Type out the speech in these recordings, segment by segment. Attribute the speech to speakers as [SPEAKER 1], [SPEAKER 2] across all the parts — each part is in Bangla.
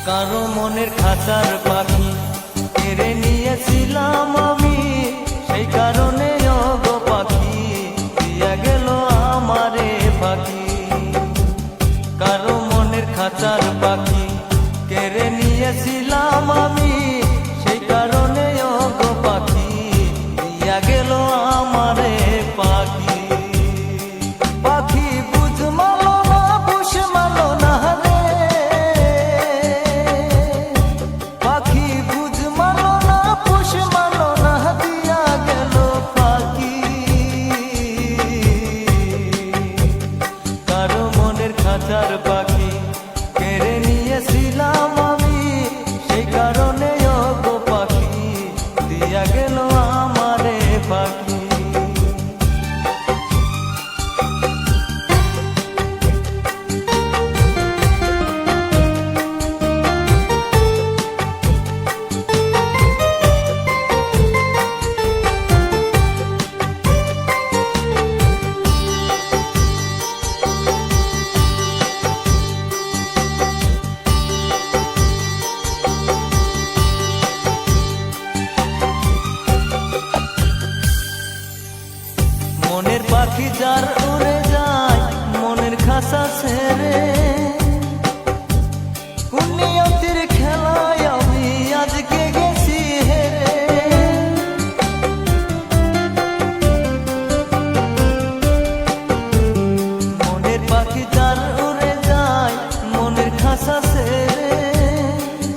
[SPEAKER 1] কারো মনের খাঁচার পাখি কেড়ে নিয়েছিলাম আমি, সেই কারণে ওগো পাখি দিয়া গেল আমারে পাখি। কারো মনের খাঁচার পাখি কেড়ে নিয়েছিলাম আমি, সেই কারণে ওগো পাখি দিয়া গেল আমারে পাখি। পাখি বুঝ মালো না বুঝ মালো না রে, পাখি বুঝ মালো না বুঝ মালো না দিয়া গেল পাখি। কারো মনের খাঁচার পাখি কেড়ে নিয়েছিলাম আমি, সেই কারণে ওগো পাখি দিয়া গেল আমারে পাখি। মনের পাখি যার উড়ে যায় মনের খাঁচা ছেড়ে, কোন নিয়তির খেলায় আমি আজকে গেছি হেরে। মনের পাখি যার উড়ে যায় মনের খাঁচা ছেড়ে,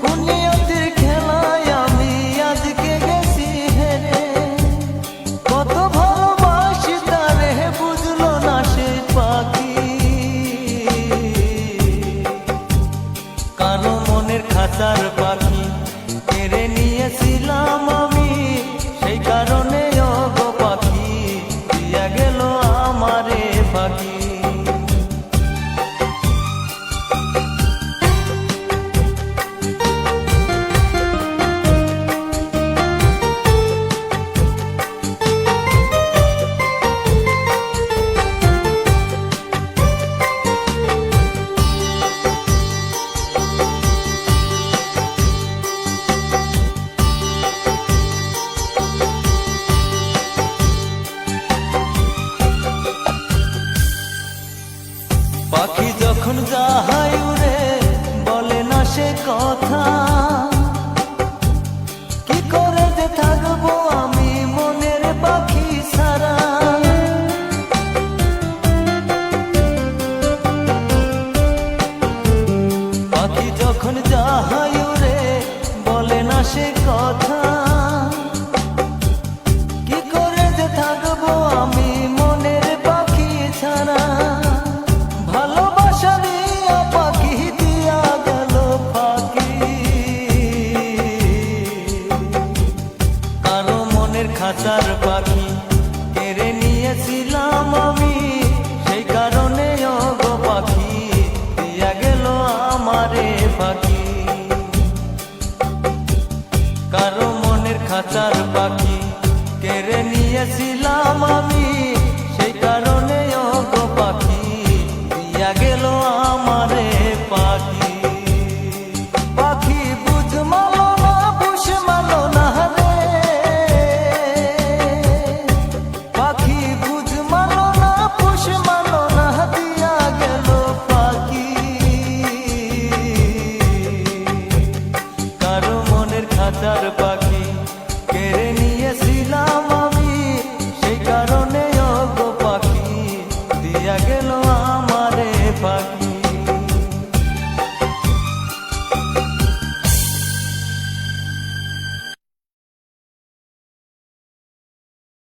[SPEAKER 1] কোন নিয়তির খেলায় আমি আজকে গেছি হেরে। কত ভালোবাসি তারে বুঝলো না সে পাখি, কারো মনের খাঁচার পাখি কেড়ে নিয়েছিলাম আমি, সেই কারণে ওগো পাখি দিয়া গেল আমারে পাখি। পাখি যখন যায় উড়ে বলে না সে কথা, কি করে যে থাকবো আমি মনের পাখি ছাড়া। পাখি যখন যায় উড়ে বলে না সে কথা, কি করে যে থাকবো আমি মনের পাখি ছাড়া। ভালোবাসা দিয়া পাখি দিয়া গেল পাখি, কারো মনের খাঁচার পাখি কেড়ে নিয়েছিলাম আমি, সেই কারণে ওগো পাখি দিয়া গেল আমারে পাখি। কারো মনের খাঁচার পাখি কেড়ে নিয়েছিলাম আমি, সেই কারণে ওগো পাখি দিয়া গেল আমারে পাখি। পাখি বুঝ মালো না বুঝ মালো না রে, পাখি বুঝ মালো না বুঝ মালো না দিয়া গেল পাখি। কারো মনের খাঁচার পাখি কেড়ে নিয়েছিলাম আমি, সেই কারণে ওগো পাখি দিয়া গেল আমারে পাখি।